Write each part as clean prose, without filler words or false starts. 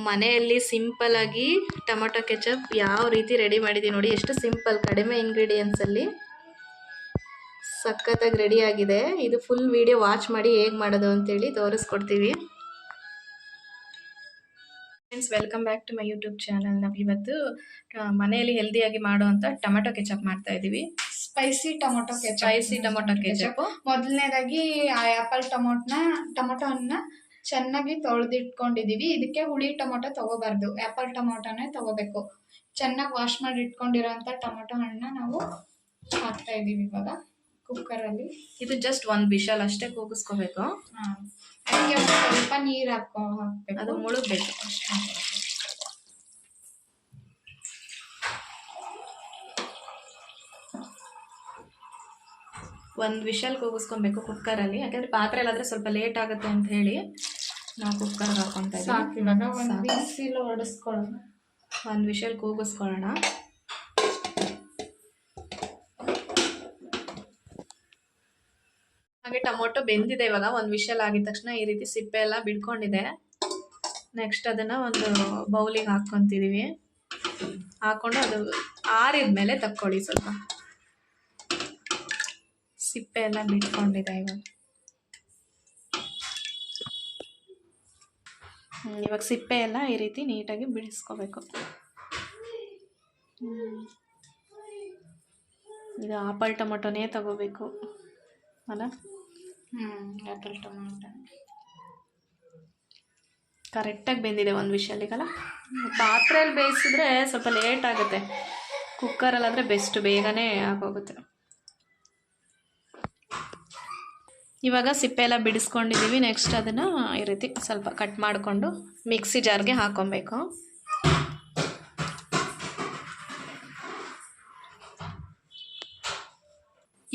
ಮನೆಯಲ್ಲಿ ಸಿಂಪಲ್ ಆಗಿ tomato ketchup ಯಾವ ರೀತಿ ರೆಡಿ ಮಾಡಿದ್ದೀವಿ ನೋಡಿ. ಎಷ್ಟು ಸಿಂಪಲ್, ಕಡಿಮೆ ಇಂಗ್ರೀಡಿಯೆಂಟ್ಸಲ್ಲಿ ಸಖತ್ತಾಗಿ ರೆಡಿ ಆಗಿದೆ. ಇದು ಫುಲ್ ವಿಡಿಯೋ ವಾಚ್ ಮಾಡಿ ಹೇಗೆ ಮಾಡೋದು ಅಂತೇಳಿ ತೋರಿಸ್ಕೊಡ್ತೀವಿ. Friends, welcome back to my YouTube channel. ನಾವು ಇವತ್ತು ಮನೆಯಲ್ಲಿ ಹೆಲ್ದಿಯಾಗಿ ಮಾಡುವಂಥ ಟೊಮೆಟೊ ಕೆಚಪ್ ಮಾಡ್ತಾ ಇದ್ದೀವಿ. Spicy tomato ketchup. ಮೊದಲನೇದಾಗಿ ಆ ಆ್ಯಪಲ್ ಟೊಮೊಟೊನ ಚೆನ್ನಾಗಿ ತೊಳೆದಿಟ್ಕೊಂಡಿದೀವಿ. ಇದಕ್ಕೆ ಹುಳಿ ಟೊಮೊಟೊ ತಗೋಬಾರ್ದು, ಆ್ಯಪಲ್ ಟೊಮೊಟೊನೇ ತಗೋಬೇಕು. ಚೆನ್ನಾಗಿ ವಾಶ್ ಮಾಡಿ ಇಟ್ಕೊಂಡಿರೋಂಥ ಟೊಮೊಟೊ ಹಣ್ಣನ್ನ ನಾವು ಹಾಕ್ತಾ ಇದೀವಿ ಇವಾಗ ಕುಕ್ಕರಲ್ಲಿ. ಇದು ಜಸ್ಟ್ ಒಂದು ವಿಷಲ್ ಅಷ್ಟೇ ಕೂಗಿಸ್ಕೋಬೇಕು. ಅದಕ್ಕೆ ಸ್ವಲ್ಪ ನೀರು ಹಾಕ್ಬೇಕು, ಅದು ಮುಳುಗಬೇಕು ಅಷ್ಟೇ. ಒಂದು ವಿಷಲ್ ಕೂಗಿಸ್ಕೊಬೇಕು ಕುಕ್ಕರಲ್ಲಿ. ಯಾಕಂದರೆ ಪಾತ್ರೆಯಲ್ಲಾದರೆ ಸ್ವಲ್ಪ ಲೇಟ್ ಆಗುತ್ತೆ ಅಂತ ಹೇಳಿ ನಾವು ಕುಕ್ಕರ್ಗೆ ಹಾಕ್ಕೊತಾ ಇದ್ದೀವಿ. ಸಾಕು, ಇವಾಗ ಒಂದು ವಿಸಿಲ್ ಹೊಡೆಸ್ಕೊಳ್ಳೋಣ, ಒಂದು ವಿಷಲ್ ಕೂಗಿಸ್ಕೊಳ್ಳೋಣ. ಹಾಗೆ ಟೊಮೊಟೊ ಬೆಂದಿದೆ. ಇವಾಗ ಒಂದು ವಿಷಲ್ ಆಗಿದ ತಕ್ಷಣ ಈ ರೀತಿ ಸಿಪ್ಪೆ ಎಲ್ಲ ಬಿಡ್ಕೊಂಡಿದೆ. ನೆಕ್ಸ್ಟ್ ಅದನ್ನು ಒಂದು ಬೌಲಿಗೆ ಹಾಕ್ಕೊತಿದ್ದೀವಿ. ಹಾಕ್ಕೊಂಡು ಅದು ಆರಿದ್ಮೇಲೆ ತಕ್ಕೊಳ್ಳಿ. ಸ್ವಲ್ಪ ಸಿಪ್ಪೆ ಎಲ್ಲ ಬಿಟ್ಕೊಂಡಿದೆ ಇವಾಗ ಸಿಪ್ಪೆ ಎಲ್ಲ ಈ ರೀತಿ ನೀಟಾಗಿ ಬಿಡಿಸ್ಕೋಬೇಕು. ಇದು ಆಪಲ್ ಟೊಮೊಟೊನೇ ತಗೋಬೇಕು ಅಲ್ಲ? ಆ್ಯಪಲ್ ಟೊಮೊಟೊ ಕರೆಕ್ಟಾಗಿ ಬೆಂದಿದೆ ಒಂದು ವಿಷಲಿಗಲ್ಲ. ಪಾತ್ರೆಯಲ್ಲಿ ಬೇಯಿಸಿದ್ರೆ ಸ್ವಲ್ಪ ಲೇಟ್ ಆಗುತ್ತೆ, ಕುಕ್ಕರಲ್ಲಾದರೆ ಬೆಸ್ಟ್, ಬೇಗನೆ ಆಗೋಗುತ್ತೆ. ಇವಾಗ ಸಿಪ್ಪೆ ಎಲ್ಲ ಬಿಡಿಸ್ಕೊಂಡಿದ್ದೀವಿ. ನೆಕ್ಸ್ಟ್ ಅದನ್ನು ಈ ರೀತಿ ಸ್ವಲ್ಪ ಕಟ್ ಮಾಡಿಕೊಂಡು ಮಿಕ್ಸಿ ಜಾರ್ಗೆ ಹಾಕ್ಕೊಬೇಕು.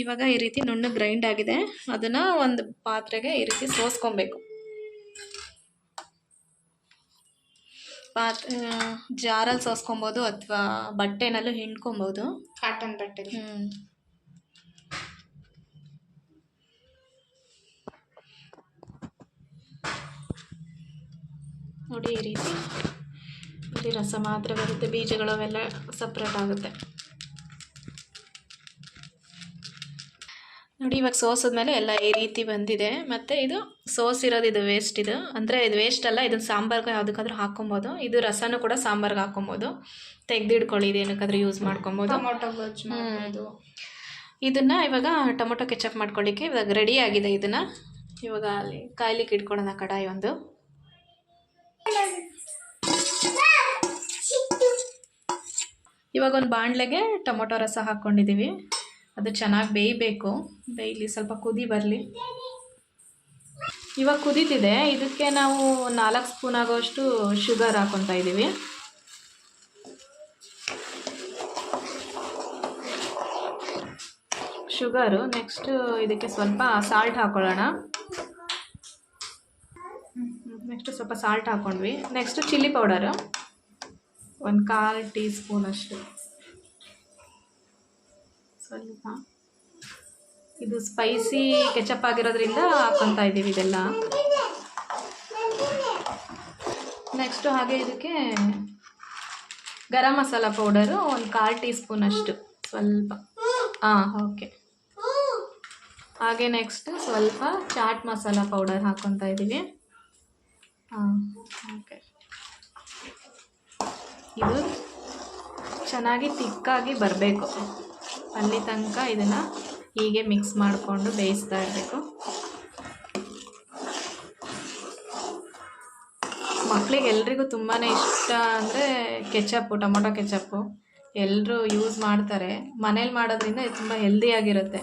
ಇವಾಗ ಈ ರೀತಿ ನುಣ್ಣಗೆ ಗ್ರೈಂಡ್ ಆಗಿದೆ. ಅದನ್ನು ಒಂದು ಪಾತ್ರೆಗೆ ಈ ರೀತಿ ಸೋಸ್ಕೊಬೇಕು. ಜಾರಲ್ಲಿ ಸೋಸ್ಕೊಬೋದು ಅಥವಾ ಬಟ್ಟೆನಲ್ಲೂ ಹಿಂಡ್ಕೊಬೋದು, ಕಾಟನ್ ಬಟ್ಟೆ. ನೋಡಿ ಈ ರೀತಿ ಇಲ್ಲಿ ರಸ ಮಾತ್ರ ಬರುತ್ತೆ, ಬೀಜಗಳು ಅವೆಲ್ಲ ಸಪ್ರೇಟ್ ಆಗುತ್ತೆ. ನೋಡಿ ಇವಾಗ ಸೋಸಿದ್ಮೇಲೆ ಎಲ್ಲ ಈ ರೀತಿ ಬಂದಿದೆ. ಮತ್ತು ಇದು ಸೋಸಿರೋದು, ಇದು ವೇಸ್ಟ್. ಇದು ಅಂದರೆ ಇದು ವೇಸ್ಟ್ ಅಲ್ಲ, ಇದನ್ನು ಸಾಂಬಾರ್ಗೆ ಯಾವುದಕ್ಕಾದ್ರೂ ಹಾಕ್ಕೊಬೋದು. ಇದು ರಸನೂ ಕೂಡ ಸಾಂಬಾರ್ಗೆ ಹಾಕ್ಕೊಬೋದು. ತೆಗೆದಿಡ್ಕೊಳ್ಳಿ, ಇದು ಏನಕ್ಕಾದ್ರೂ ಯೂಸ್ ಮಾಡ್ಕೊಬೋದು. ಟೊಮೊಟೊ ಗೊಜ್ಜು ಮಾಡ್ಬೋದು. ಇದನ್ನು ಇವಾಗ ಟೊಮೊಟೊ ಕೆಚಪ್ ಮಾಡ್ಕೊಳ್ಳಿಕ್ಕೆ ಇವಾಗ ರೆಡಿ ಆಗಿದೆ. ಇದನ್ನು ಇವಾಗ ಅಲ್ಲಿ ಕಾಯ್ಲಿಕ್ಕೆ ಇಟ್ಕೊಳ್ಳೋಣ ಕಡಾಯಿ ಒಂದು. ಇವಾಗ ಒಂದು ಬಾಣಲೆಗೆ ಟೊಮೊಟೊ ರಸ ಹಾಕ್ಕೊಂಡಿದ್ದೀವಿ. ಅದು ಚೆನ್ನಾಗಿ ಬೇಯಬೇಕು. ಬೇಯಲಿ, ಸ್ವಲ್ಪ ಕುದಿ ಬರಲಿ. ಇವಾಗ ಕುದೀತಿದೆ. ಇದಕ್ಕೆ ನಾವು 4 ಸ್ಪೂನ್ ಆಗೋಷ್ಟು ಶುಗರ್ ಹಾಕ್ಕೊತಾ ಇದ್ದೀವಿ. ಶುಗರು. ನೆಕ್ಸ್ಟ್ ಇದಕ್ಕೆ ಸ್ವಲ್ಪ ಸಾಲ್ಟ್ ಹಾಕ್ಕೊಳ್ಳೋಣ. ನೆಕ್ಸ್ಟ್ ಸ್ವಲ್ಪ ಸಾಲ್ಟ್ ಹಾಕ್ಕೊಂಡ್ವಿ. Next chilli powder 1/4 teaspoon ಅಷ್ಟು. ಸ್ವಲ್ಪ ಇದು ಸ್ಪೈಸಿ ಕೆಚಪ್ ಆಗಿರೋದ್ರಿಂದ ಹಾಕ್ಕೊತಾ ಇದ್ದೀವಿ ಇದೆಲ್ಲ. ನೆಕ್ಸ್ಟು ಹಾಗೆ ಇದಕ್ಕೆ garam masala powder 1/4 teaspoon ಅಷ್ಟು, ಸ್ವಲ್ಪ. ಓಕೆ. ಹಾಗೆ ನೆಕ್ಸ್ಟ್ ಸ್ವಲ್ಪ ಚಾಟ್ ಮಸಾಲ ಪೌಡರ್ ಹಾಕ್ಕೊತಾ ಇದ್ದೀವಿ. ಓಕೆ. ಇದು ಚೆನ್ನಾಗಿ ತಿಕ್ಕಾಗಿ ಬರಬೇಕು. ಅಲ್ಲಿ ತನಕ ಇದನ್ನು ಹೀಗೆ ಮಿಕ್ಸ್ ಮಾಡಿಕೊಂಡು ಬೇಯಿಸ್ತಾ ಇರಬೇಕು. ಮಕ್ಕಳಿಗೆ ಎಲ್ರಿಗೂ ತುಂಬಾ ಇಷ್ಟ ಅಂದರೆ ಕೆಚಪ್ಪು, ಟೊಮೊಟೊ ಕೆಚಪ್ಪು ಎಲ್ಲರೂ ಯೂಸ್ ಮಾಡ್ತಾರೆ. ಮನೇಲಿ ಮಾಡೋದ್ರಿಂದ ಇದು ತುಂಬ ಹೆಲ್ದಿಯಾಗಿರುತ್ತೆ.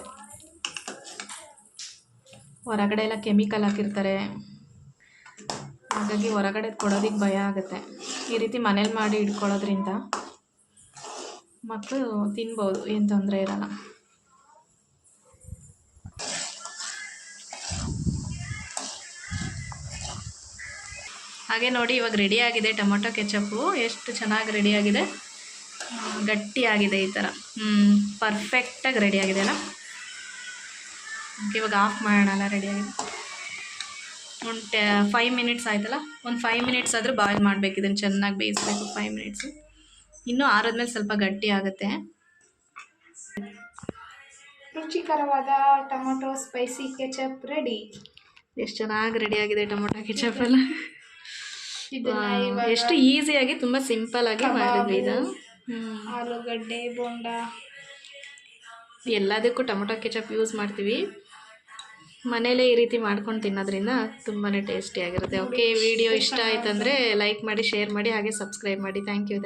ಹೊರಗಡೆ ಎಲ್ಲ ಕೆಮಿಕಲ್ ಹಾಕಿರ್ತಾರೆ, ಹಾಗಾಗಿ ಹೊರಗಡೆ ಕೊಡೋದಕ್ಕೆ ಭಯ ಆಗುತ್ತೆ. ಈ ರೀತಿ ಮನೇಲಿ ಮಾಡಿ ಇಟ್ಕೊಳ್ಳೋದ್ರಿಂದ ಮಕ್ಕಳು ತಿನ್ಬೋದು, ಏನು ತೊಂದರೆ ಇರಲ್ಲ. ಹಾಗೆ ನೋಡಿ ಇವಾಗ ರೆಡಿಯಾಗಿದೆ ಟೊಮೊಟೊ ಕೆಚಪ್ಪು. ಎಷ್ಟು ಚೆನ್ನಾಗಿ ರೆಡಿಯಾಗಿದೆ, ಗಟ್ಟಿಯಾಗಿದೆ ಈ ಥರ. ಪರ್ಫೆಕ್ಟಾಗಿ ರೆಡಿಯಾಗಿದೆ ಅಲ್ಲ. ಇವಾಗ ಆಫ್ ಮಾಡೋಣ. ರೆಡಿಯಾಗಿದೆ. ಒಂದು 5 ಮಿನಿಟ್ಸ್ ಆಯ್ತಲ್ಲ, ಒಂದು 5 ಮಿನಿಟ್ಸ್ ಆದರೂ ಬಾಯ್ಲ್ ಮಾಡಬೇಕು. ಇದನ್ನು ಚೆನ್ನಾಗಿ ಬೇಯಿಸ್ಬೇಕು 5 ಮಿನಿಟ್ಸು. ಇನ್ನೂ ಆರಿದ್ಮೇಲೆ ಸ್ವಲ್ಪ ಗಟ್ಟಿ ಆಗುತ್ತೆ. ರುಚಿಕರವಾದ ಟೊಮೊಟೊ ಸ್ಪೈಸಿ ಕೆಚಪ್ ರೆಡಿ. ಎಷ್ಟು ಚೆನ್ನಾಗಿ ರೆಡಿಯಾಗಿದೆ ಟೊಮೊಟೊ ಕೆಚಪ್ ಎಲ್ಲ. ಇದನ್ನ ಎಷ್ಟು ಈಸಿಯಾಗಿ, ತುಂಬ ಸಿಂಪಲ್ ಆಗಿ ಮಾಡಿದ್ವಿ ಇದು. ಆಲೂಗಡ್ಡೆ ಬೋಂಡ ಎಲ್ಲದಕ್ಕೂ ಟೊಮೊಟೊ ಕೆಚಪ್ ಯೂಸ್ ಮಾಡ್ತೀವಿ. ಮನೇಲೇ ಈ ರೀತಿ ಮಾಡ್ಕೊಂಡು ತಿನ್ನೋದ್ರಿಂದ ತುಂಬಾ ಟೇಸ್ಟಿಯಾಗಿರುತ್ತೆ. ಓಕೆ, ವಿಡಿಯೋ ಇಷ್ಟ ಆಯ್ತಂದರೆ ಲೈಕ್ ಮಾಡಿ, ಶೇರ್ ಮಾಡಿ, ಹಾಗೆ ಸಬ್ಸ್ಕ್ರೈಬ್ ಮಾಡಿ. Thank you.